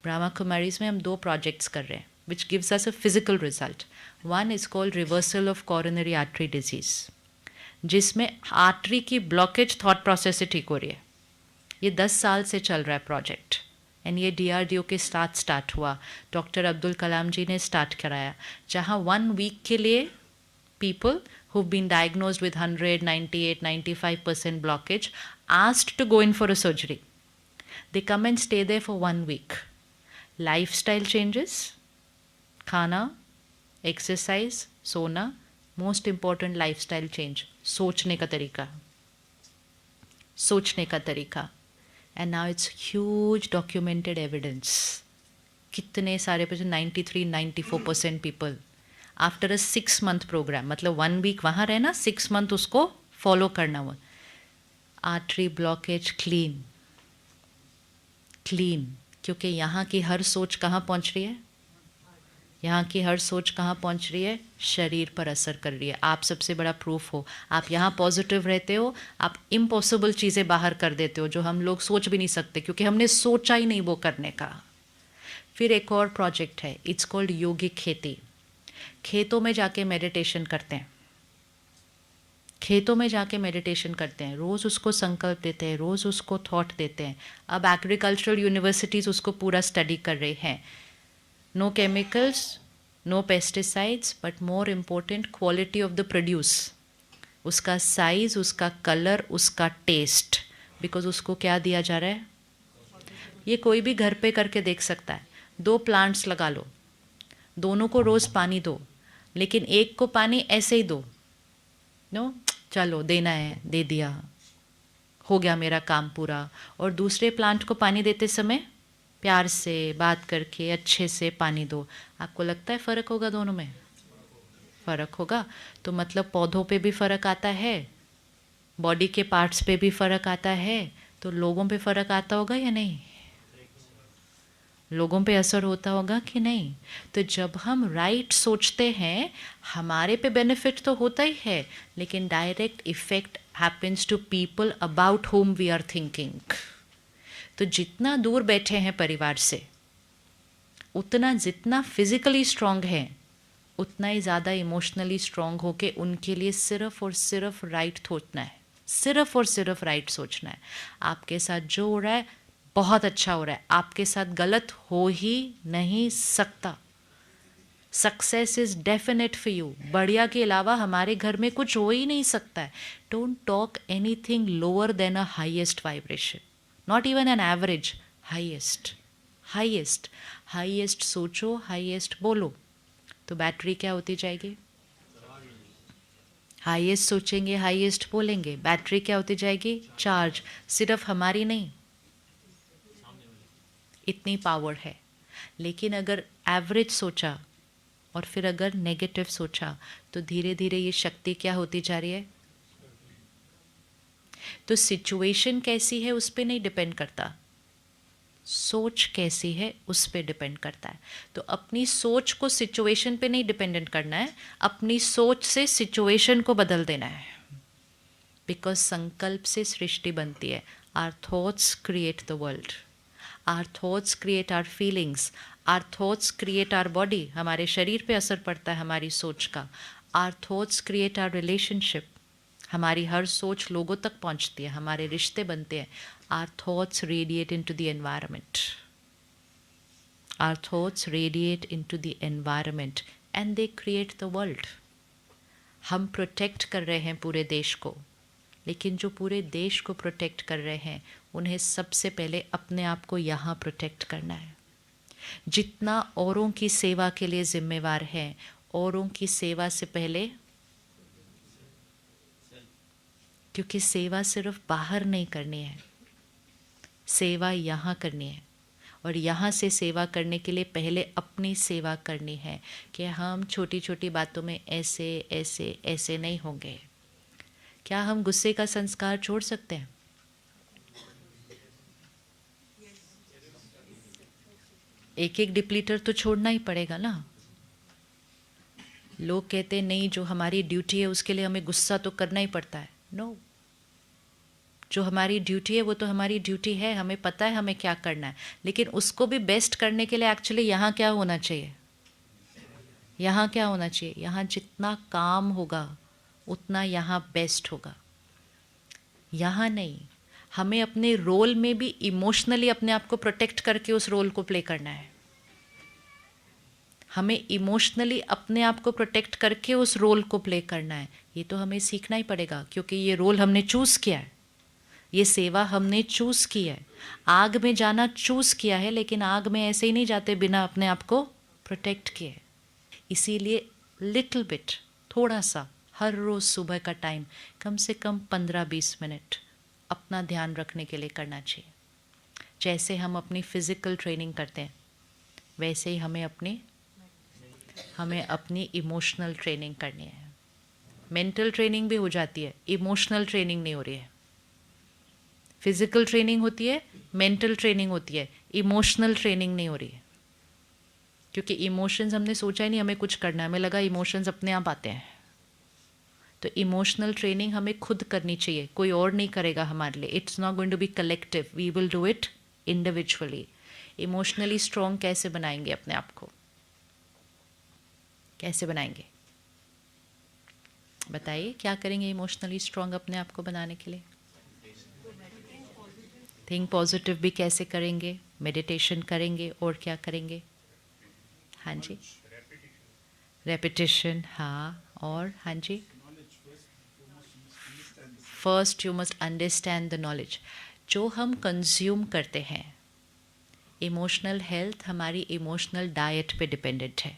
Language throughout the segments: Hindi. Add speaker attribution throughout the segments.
Speaker 1: ब्रह्मा कुमारीज में हम 2 प्रोजेक्ट्स कर रहे हैं which gives us a physical result. One is called reversal of coronary artery disease, जिसमें आर्टरी की ब्लॉकेज थॉट प्रोसेस से ठीक हो रही है. ये 10 साल से चल रहा है प्रोजेक्ट, एंड ये DRDO के साथ स्टार्ट हुआ. डॉक्टर अब्दुल कलाम जी ने स्टार्ट कराया, जहाँ 1 वीक के लिए people who've been diagnosed with 100, 98, 95% blockage asked to go in for a surgery. They come and stay there for 1 week. Lifestyle changes, खाना, exercise, सोना, most important lifestyle change, सोचने का तरीका, सोचने का तरीका. And now it's huge documented evidence. कितने सारे 93, 94% people after a 6 month programme, मतलब 1 week वहाँ रहना, 6 month उसको फॉलो करना हुआ. Artery blockage clean, clean. क्योंकि यहाँ की हर सोच कहाँ पहुँच रही है, यहाँ की हर सोच कहाँ पहुँच रही है, शरीर पर असर कर रही है. आप सबसे बड़ा प्रूफ हो. आप यहाँ पॉजिटिव रहते हो, आप इम्पॉसिबल चीज़ें बाहर कर देते हो जो हम लोग सोच भी नहीं सकते, क्योंकि हमने सोचा ही नहीं वो करने का. फिर एक और प्रोजेक्ट है, इट्स कॉल्ड योगिक खेती. खेतों में जाके मेडिटेशन करते हैं, खेतों में जाके मेडिटेशन करते हैं, रोज़ उसको संकल्प देते हैं, रोज़ उसको थॉट देते हैं. अब एग्रीकल्चरल यूनिवर्सिटीज़ उसको पूरा स्टडी कर रही हैं. No chemicals, no pesticides, but more important quality of the produce, उसका साइज़, उसका कलर, उसका टेस्ट. बिकॉज उसको क्या दिया जा रहा है, ये कोई भी घर पे करके देख सकता है. 2 प्लांट्स लगा लो, दोनों को रोज़ पानी दो, लेकिन एक को पानी ऐसे ही दो, नो चलो देना है, दे दिया, हो गया मेरा काम पूरा. और दूसरे प्लांट को पानी देते समय प्यार से बात करके अच्छे से पानी दो. आपको लगता है फ़र्क होगा दोनों में? फ़र्क होगा. तो मतलब पौधों पे भी फ़र्क आता है, बॉडी के पार्ट्स पे भी फ़र्क आता है, तो लोगों पे फ़र्क आता होगा या नहीं? लोगों पे असर होता होगा कि नहीं? तो जब हम राइट सोचते हैं, हमारे पे बेनिफिट तो होता ही है, लेकिन direct effect happens to people about whom we are thinking. तो जितना दूर बैठे हैं परिवार से, उतना जितना फिजिकली स्ट्रांग है, उतना ही ज़्यादा इमोशनली स्ट्रांग होके उनके लिए सिर्फ और सिर्फ राइट सोचना है, सिर्फ और सिर्फ राइट सोचना है. आपके साथ जो हो रहा है बहुत अच्छा हो रहा है, आपके साथ गलत हो ही नहीं सकता. Success is definite for you. बढ़िया के अलावा हमारे घर में कुछ हो ही नहीं सकता है. Don't talk anything lower than a highest vibration, not even an average, highest. Highest, highest सोचो, हाईएस्ट बोलो, तो बैटरी क्या होती जाएगी? हाईएस्ट सोचेंगे, हाईएस्ट बोलेंगे, बैटरी क्या होती जाएगी? चार्ज. सिर्फ हमारी नहीं, इतनी पावर है. लेकिन अगर एवरेज सोचा और फिर अगर नेगेटिव सोचा, तो धीरे धीरे ये शक्ति क्या होती जा रही है? तो सिचुएशन कैसी है उस पर नहीं डिपेंड करता, सोच कैसी है उस पर डिपेंड करता है. तो अपनी सोच को सिचुएशन पे नहीं डिपेंडेंट करना है, अपनी सोच से सिचुएशन को बदल देना है. बिकॉज संकल्प से सृष्टि बनती है. Our thoughts create the world, our thoughts create our feelings, our thoughts create our body. हमारे शरीर पे असर पड़ता है हमारी सोच का. Our thoughts create our relationship, हमारी हर सोच लोगों तक पहुंचती है, हमारे रिश्ते बनते हैं. Our thoughts radiate into the environment, our thoughts radiate into the environment and they create the world. हम प्रोटेक्ट कर रहे हैं पूरे देश को, लेकिन जो पूरे देश को प्रोटेक्ट कर रहे हैं, उन्हें सबसे पहले अपने आप को यहाँ प्रोटेक्ट करना है. जितना औरों की सेवा के लिए जिम्मेवार है, औरों की सेवा से पहले, क्योंकि सेवा सिर्फ बाहर नहीं करनी है, सेवा यहाँ करनी है. और यहाँ से सेवा करने के लिए पहले अपनी सेवा करनी है कि हम छोटी छोटी बातों में ऐसे ऐसे ऐसे नहीं होंगे. क्या हम गुस्से का संस्कार छोड़ सकते हैं? एक एक डिप्लीटर तो छोड़ना ही पड़ेगा ना. लोग कहते नहीं, जो हमारी ड्यूटी है उसके लिए हमें गुस्सा तो करना ही पड़ता है. नो, जो हमारी ड्यूटी है वो तो हमारी ड्यूटी है, हमें पता है हमें क्या करना है, लेकिन उसको भी बेस्ट करने के लिए एक्चुअली यहाँ क्या होना चाहिए, यहाँ क्या होना चाहिए, यहाँ जितना काम होगा उतना यहाँ बेस्ट होगा। यहाँ नहीं, हमें अपने रोल में भी इमोशनली अपने आप को प्रोटेक्ट करके उस रोल को प्ले करना है। हमें इमोशनली अपने आप को प्रोटेक्ट करके उस रोल को प्ले करना है। ये तो हमें सीखना ही पड़ेगा, क्योंकि ये रोल हमने चूज़ किया है, ये सेवा हमने चूज़ की है। आग में जाना चूज़ किया है, लेकिन आग में ऐसे ही नहीं जाते बिना अपने आप को प्रोटेक्ट किए। इसीलिए लिटिल बिट, थोड़ा सा, हर रोज़ सुबह का टाइम कम से कम 15-20 मिनट अपना ध्यान रखने के लिए करना चाहिए। जैसे हम अपनी फ़िज़िकल ट्रेनिंग करते हैं, वैसे ही हमें अपनी इमोशनल ट्रेनिंग करनी है। मेंटल ट्रेनिंग भी हो जाती है, इमोशनल ट्रेनिंग नहीं हो रही है। फिजिकल ट्रेनिंग होती है, मेंटल ट्रेनिंग होती है, इमोशनल ट्रेनिंग नहीं हो रही है। क्योंकि इमोशंस हमने सोचा ही नहीं हमें कुछ करना है, हमें लगा इमोशंस अपने आप आते हैं। तो इमोशनल ट्रेनिंग हमें खुद करनी चाहिए, कोई और नहीं करेगा हमारे लिए। It's not going to be collective, we will do it individually. Emotionally strong कैसे बनाएंगे अपने आप को, कैसे बनाएंगे बताइए, क्या करेंगे इमोशनली स्ट्रॉन्ग अपने आप को बनाने के लिए? थिंक पॉजिटिव भी कैसे करेंगे? मेडिटेशन करेंगे, और क्या करेंगे? हाँ जी, रेपिटेशन, हाँ, और हाँ जी, first you must understand the knowledge. जो हम कंज्यूम करते हैं, इमोशनल हेल्थ हमारी इमोशनल डाइट पे डिपेंडेंट है।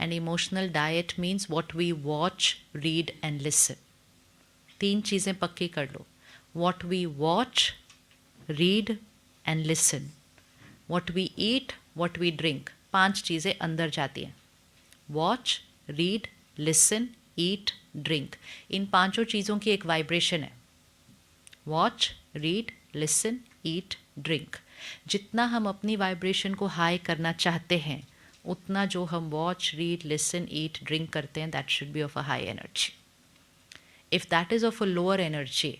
Speaker 1: And emotional diet means what we watch, read and listen. 3 चीज़ें पक्की कर लो, what we watch, read and listen, what we eat, what we drink. 5 चीज़ें अंदर जाती हैं, watch, read, listen, eat, drink. इन 5 चीज़ों की एक वाइब्रेशन है, watch, read, listen, eat, drink. जितना हम अपनी वाइब्रेशन को हाई करना चाहते हैं, उतना जो हम watch, read, listen, eat, drink करते हैं, that should be of a high energy. If that is of a lower energy,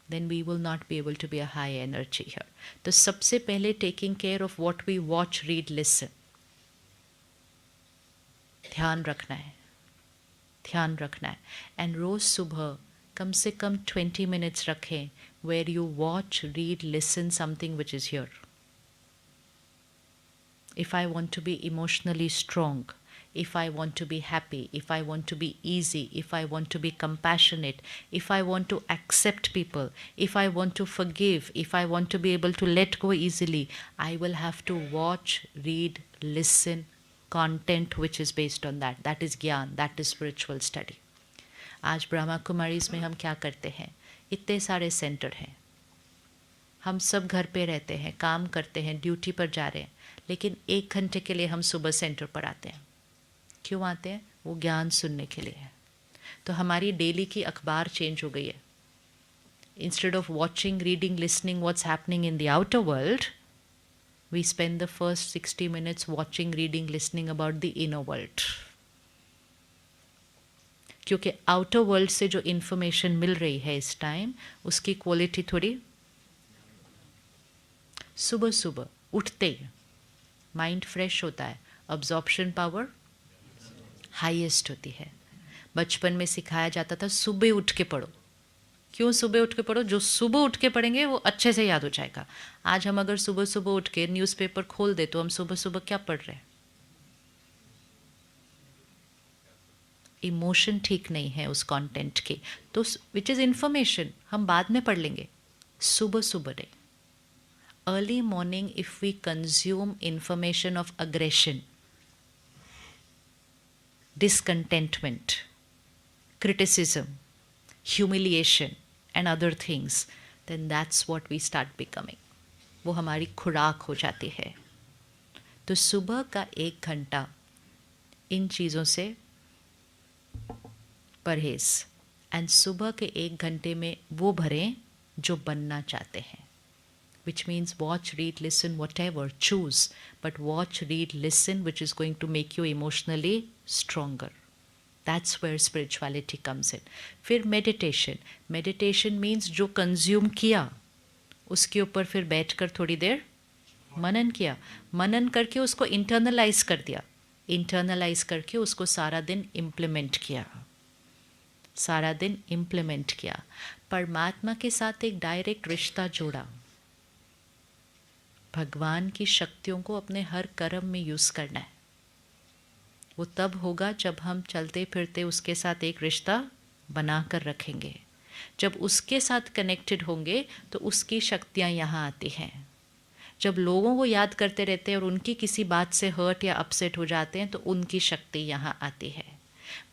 Speaker 1: then we will not be able to be a high energy here. तो सबसे पहले taking care of what we watch, read, listen, ध्यान रखना है, ध्यान रखना है। एंड रोज़ सुबह कम से कम 20 minutes रखें where you watch, read, listen something which is here. If I want to be emotionally strong, if I want to be happy, if I want to be easy, if I want to be compassionate, if I want to accept people, if I want to forgive, if I want to be able to let go easily, I will have to watch, read, listen, content which is based on that. That is ज्ञान, that is spiritual study. आज ब्रह्मा कुमारीज में हम क्या करते हैं, इतने सारे सेंटर हैं, हम सब घर पे रहते हैं, काम करते हैं, ड्यूटी पर जा रहे हैं, लेकिन 1 घंटे के लिए हम सुबह सेंटर पर आते हैं। क्यों आते हैं? वो ज्ञान सुनने के लिए है। तो हमारी डेली की अखबार चेंज हो गई है। Instead of watching, reading, listening what's happening in the outer world, we spend the first 60 minutes watching, reading, listening about the inner world. क्योंकि आउटर वर्ल्ड से जो इन्फॉर्मेशन मिल रही है इस टाइम, उसकी क्वालिटी थोड़ी, सुबह सुबह उठते ही माइंड फ्रेश होता है, अब्जॉर्प्शन पावर हाईएस्ट होती है। बचपन में सिखाया जाता था सुबह उठ के पढ़ो। क्यों सुबह उठ के पढ़ो? जो सुबह उठ के पढ़ेंगे वो अच्छे से याद हो जाएगा। आज हम अगर सुबह सुबह उठ के न्यूज़पेपर खोल दे तो हम सुबह सुबह क्या पढ़ रहे हैं? इमोशन ठीक नहीं है उस कंटेंट के, तो विच इज़ इन्फॉर्मेशन हम बाद में पढ़ लेंगे, सुबह सुबह नहीं। Early morning if we consume information of aggression, discontentment, criticism, humiliation and other things, then that's what we start becoming. वो हमारी खुराक हो जाती है। तो सुबह का 1 घंटा इन चीज़ों से परहेज, एंड सुबह के 1 घंटे में वो भरें जो बनना चाहते हैं, which means watch, read, listen, whatever, choose, but watch, read, listen, which is going to make you emotionally stronger. That's where spirituality comes in. फिर मेडिटेशन, मेडिटेशन मीन्स जो कंज्यूम किया उसके ऊपर फिर बैठकर थोड़ी देर मनन किया, मनन करके उसको इंटरनलाइज कर दिया, इंटरनलाइज करके उसको सारा दिन इम्प्लीमेंट किया, सारा दिन इम्प्लीमेंट किया। परमात्मा के साथ एक डायरेक्ट रिश्ता जोड़ा, भगवान की शक्तियों को अपने हर कर्म में यूज़ करना है। वो तब होगा जब हम चलते फिरते उसके साथ एक रिश्ता बना कर रखेंगे। जब उसके साथ कनेक्टेड होंगे तो उसकी शक्तियाँ यहाँ आती हैं। जब लोगों को याद करते रहते हैं और उनकी किसी बात से हर्ट या अपसेट हो जाते हैं तो उनकी शक्ति यहाँ आती है।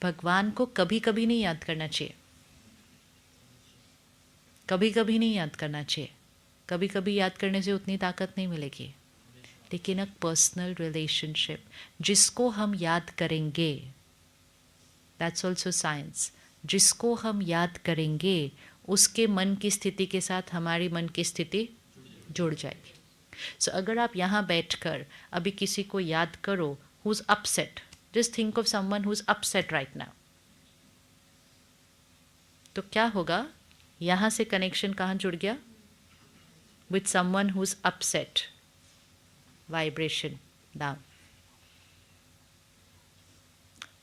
Speaker 1: भगवान को कभी कभी नहीं याद करना चाहिए, कभी कभी नहीं याद करना चाहिए। कभी कभी याद करने से उतनी ताकत नहीं मिलेगी, लेकिन एक पर्सनल रिलेशनशिप जिसको हम याद करेंगे, दैट्स ऑल्सो साइंस, जिसको हम याद करेंगे उसके मन की स्थिति के साथ हमारी मन की स्थिति जुड़ जाएगी। सो अगर आप यहाँ बैठकर अभी किसी को याद करो who is upset, just think of someone who is upset right now, तो क्या होगा? यहाँ से कनेक्शन कहाँ जुड़ गया? With someone who is upset, vibration down.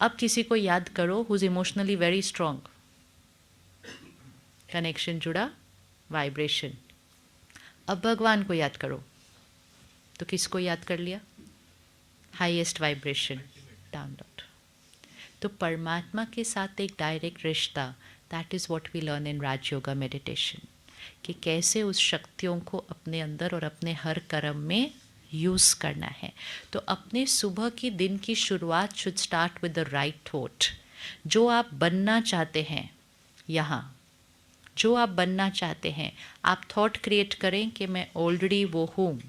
Speaker 1: अब किसी को याद करो who is emotionally very strong, connection जुड़ा, वाइब्रेशन। अब भगवान को याद करो तो किसको याद कर लिया? Highest vibration, download. तो परमात्मा के साथ एक डायरेक्ट रिश्ता, that is what we learn in Raj yoga meditation, कि कैसे उस शक्तियों को अपने अंदर और अपने हर कर्म में यूज़ करना है। तो अपने सुबह की दिन की शुरुआत should start with the right thought. जो आप बनना चाहते हैं, यहाँ जो आप बनना चाहते हैं, आप थॉट क्रिएट करें कि मैं ऑलरेडी वो हूँ।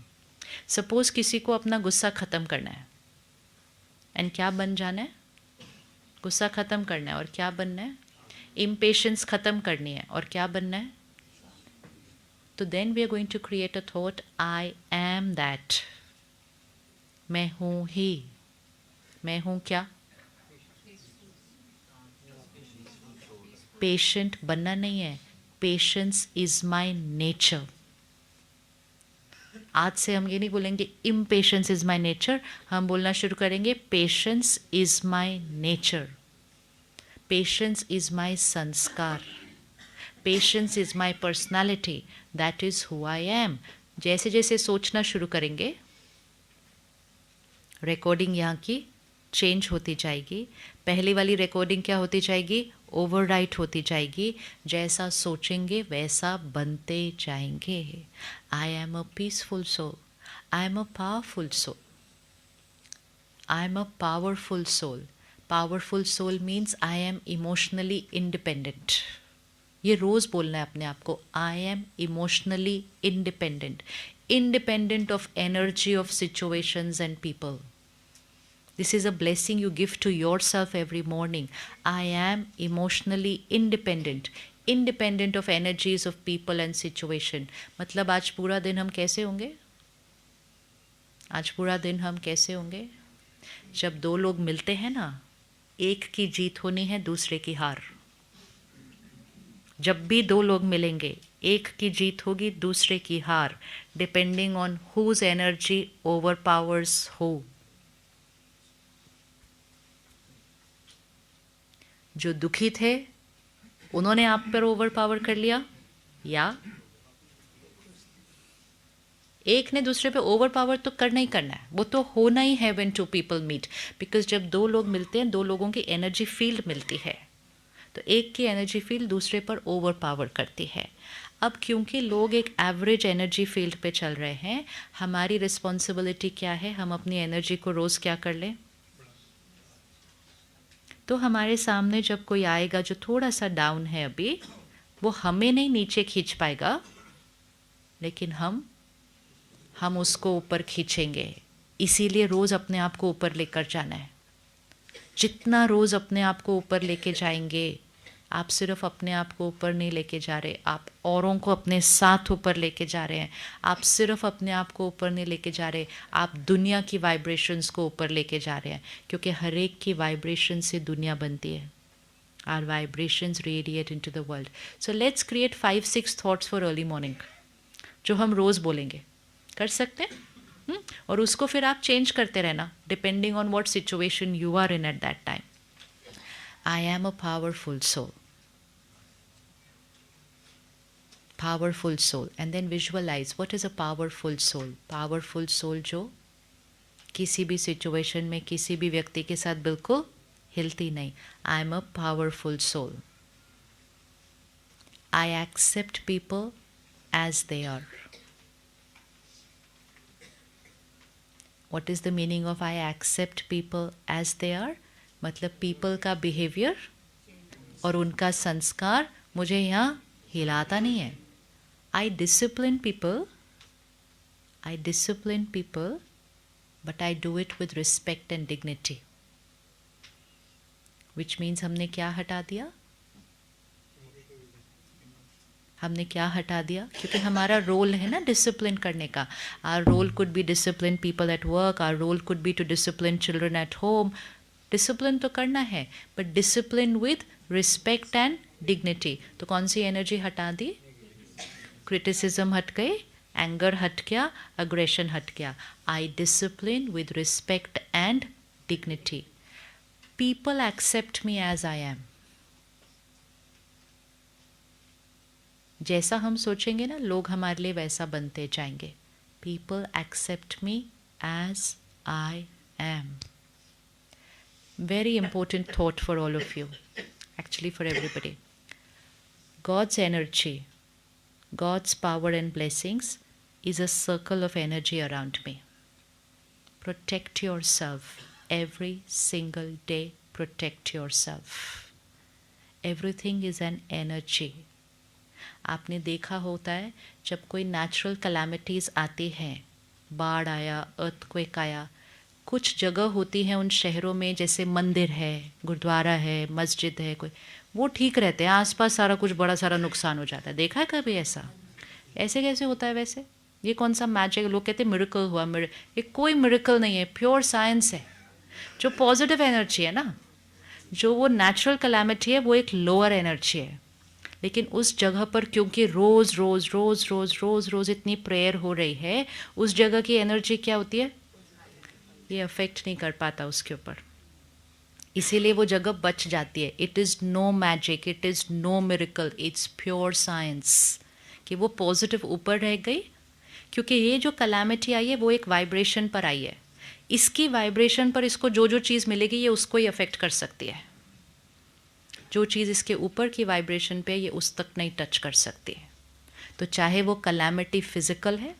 Speaker 1: सपोज़ किसी को अपना गुस्सा ख़त्म करना है, एंड क्या बन जाना है? गुस्सा ख़त्म करना है, और क्या बनना है? इम्पेशेंस ख़त्म करनी है, और क्या बनना है? तो then we are going to create a thought, I am that, मैं हूँ ही। मैं हूँ क्या? पेशेंट बनना नहीं है, पेशेंस इज माई नेचर। आज से हम ये नहीं बोलेंगे इम्पेशेंस इज माई नेचर, हम बोलना शुरू करेंगे patience is my nature, patience is my sanskar, patience is my personality, that is who I am. जैसे जैसे सोचना शुरू करेंगे, रिकॉर्डिंग यहाँ की चेंज होती जाएगी। पहली वाली रिकॉर्डिंग क्या होती जाएगी? ओवरराइट होती जाएगी। जैसा सोचेंगे वैसा बनते जाएंगे। I am a peaceful soul, I am a powerful soul, I am a powerful soul. Powerful soul means I am emotionally independent. ये रोज़ बोलना है अपने आप को, I am emotionally independent, independent of energy of situations and people. This is a blessing you give to yourself every morning. I am emotionally independent, independent of energies of people and situation. मतलब आज पूरा दिन हम कैसे होंगे? आज पूरा दिन हम कैसे होंगे? जब दो लोग मिलते हैं ना, एक की जीत होनी है, दूसरे की हार। जब भी दो लोग मिलेंगे, एक की जीत होगी, दूसरे की हार, depending on whose energy overpowers who. जो दुखी थे उन्होंने आप पर ओवर पावर कर लिया, या एक ने दूसरे पे ओवर पावर तो करना ही करना है, वो तो होना ही है when two people meet. Because जब दो लोग मिलते हैं, दो लोगों की एनर्जी फील्ड मिलती है, तो एक की एनर्जी फील्ड दूसरे पर ओवर पावर करती है। अब क्योंकि लोग एक एवरेज एनर्जी फील्ड पे चल रहे हैं, हमारी रिस्पॉन्सिबिलिटी क्या है? हम अपनी एनर्जी को रोज़ क्या कर लें? तो हमारे सामने जब कोई आएगा जो थोड़ा सा डाउन है अभी, वो हमें नहीं नीचे खींच पाएगा, लेकिन हम उसको ऊपर खींचेंगे। इसीलिए रोज़ अपने आप को ऊपर लेकर जाना है। जितना रोज़ अपने आप को ऊपर लेके जाएंगे, आप सिर्फ अपने आप को ऊपर नहीं लेके जा रहे, आप औरों को अपने साथ ऊपर लेके जा रहे हैं। आप सिर्फ अपने आप को ऊपर नहीं लेके जा रहे, आप दुनिया की वाइब्रेशंस को ऊपर लेके जा रहे हैं, क्योंकि हर एक की वाइब्रेशन से दुनिया बनती है। Our vibrations radiate into the world. So let's create 5-6 thoughts for early morning, जो हम रोज़ बोलेंगे। कर सकते हैं? और उसको फिर आप चेंज करते रहना depending on what situation you are in at that time. I am a powerful soul, powerful soul, and then visualise what is a powerful soul. Powerful soul जो किसी भी सिचुएशन में किसी भी व्यक्ति के साथ बिल्कुल हिलती नहीं। I am a powerful soul. I accept people as they are. What is the meaning of I accept people as they are? मतलब people का behavior और उनका संस्कार मुझे यहाँ हिलाता नहीं है। I discipline people, but I do it with respect and dignity. Which means हमने क्या हटा दिया? हमने क्या हटा दिया? क्योंकि हमारा रोल है ना डिसिप्लिन करने का। Our role could be discipline people at work, our role could be to discipline children at home. Discipline तो करना है, but discipline with respect and dignity. तो कौन सी एनर्जी हटा दी? क्रिटिसिज्म हट गए, एंगर हट गया, अग्रेशन हट गया। I discipline with respect and dignity. People accept me as I am. जैसा हम सोचेंगे ना, लोग हमारे लिए वैसा बनते जाएंगे। People accept me as I am. Very important thought for all of you, actually for everybody. God's energy, God's power and blessings is a circle of energy around me. Protect yourself every single day. Protect yourself. Everything is an energy. आपने देखा होता है जब कोई नेचुरल कैलामिटीज़ आती हैं, बाढ़ आया, अर्थक्वेक आया, कुछ जगह होती हैं उन शहरों में, जैसे मंदिर है, गुरुद्वारा है, मस्जिद है, कोई वो ठीक रहते हैं, आसपास सारा कुछ बड़ा सारा नुकसान हो जाता है। देखा है कभी ऐसा? ऐसे कैसे होता है वैसे? ये कौन सा मैजिक? लोग कहते हैं मिरेकल हुआ। ये कोई मिरेकल नहीं है, प्योर साइंस है। जो पॉजिटिव एनर्जी है ना, जो वो नेचुरल कैलामिटी है, वो एक लोअर एनर्जी है। लेकिन उस जगह पर क्योंकि रोज़ रोज़ रोज़ रोज़ रोज़ रोज़ इतनी प्रेयर हो रही है, उस जगह की एनर्जी क्या होती है? ये अफेक्ट नहीं कर पाता उसके ऊपर, इसीलिए वो जगह बच जाती है। It is no magic, it is no miracle, it's pure science कि वो पॉजिटिव ऊपर रह गई। क्योंकि ये जो कैलामिटी आई है वो एक वाइब्रेशन पर आई है। इसकी वाइब्रेशन पर इसको जो जो चीज़ मिलेगी ये उसको ही अफेक्ट कर सकती है। जो चीज़ इसके ऊपर की वाइब्रेशन पे ये उस तक नहीं टच कर सकती है। तो चाहे वो कैलामिटी फिजिकल है,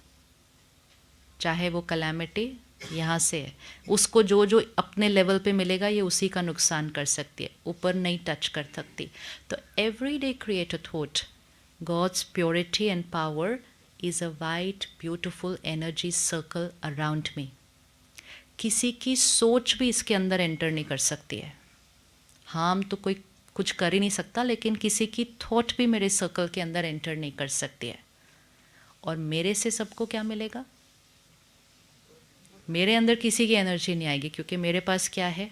Speaker 1: चाहे वो कैलामिटी यहाँ से है, उसको जो जो अपने लेवल पे मिलेगा ये उसी का नुकसान कर सकती है, ऊपर नहीं टच कर सकती। तो every day create a thought, God's purity and power is a white beautiful energy circle around me. किसी की सोच भी इसके अंदर एंटर नहीं कर सकती है। हार्म तो कोई कुछ कर ही नहीं सकता, लेकिन किसी की थॉट भी मेरे सर्कल के अंदर एंटर नहीं कर सकती है। और मेरे से सबको क्या मिलेगा? मेरे अंदर किसी की एनर्जी नहीं आएगी, क्योंकि मेरे पास क्या है?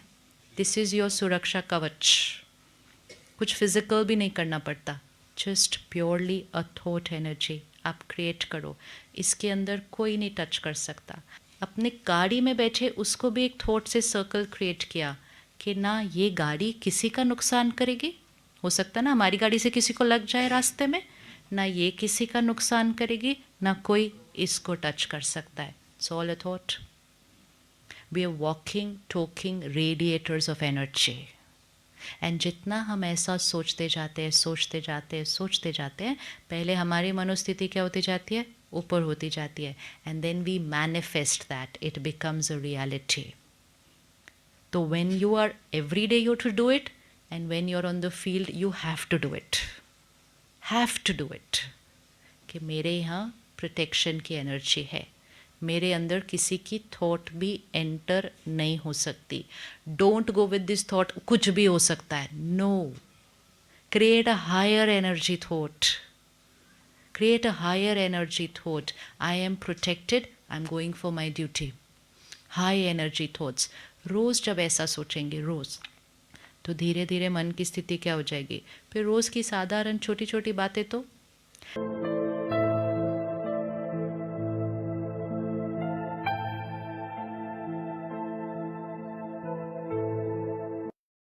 Speaker 1: दिस इज़ योर सुरक्षा कवच। कुछ फिजिकल भी नहीं करना पड़ता, just purely a thought energy आप क्रिएट करो। इसके अंदर कोई नहीं टच कर सकता। अपने गाड़ी में बैठे उसको भी एक थॉट से सर्कल क्रिएट किया कि ना ये गाड़ी किसी का नुकसान करेगी। हो सकता है ना हमारी गाड़ी से किसी को लग जाए रास्ते में, ना ये किसी का नुकसान करेगी, ना कोई इसको टच कर सकता है। It's all a thought. We are walking talking radiators of energy. And जितना हम ऐसा सोचते जाते हैं, सोचते जाते हैं, सोचते जाते हैं, पहले हमारी मनोस्थिति क्या होती जाती है? ऊपर होती जाती है। And then we manifest that, it becomes a reality. तो when you are every day you to do it, and when you're on the field you have to do it, have to do it। कि मेरे यहाँ प्रोटेक्शन की एनर्जी है, मेरे अंदर किसी की थॉट भी एंटर नहीं हो सकती। Don't go with this thought, कुछ भी हो सकता है। No, Create a higher energy thought. Create a higher energy thought. I am protected. I'm going for my duty. High energy thoughts. रोज़ जब ऐसा सोचेंगे, रोज़, तो धीरे धीरे मन की स्थिति क्या हो जाएगी? फिर रोज़ की साधारण छोटी छोटी बातें तो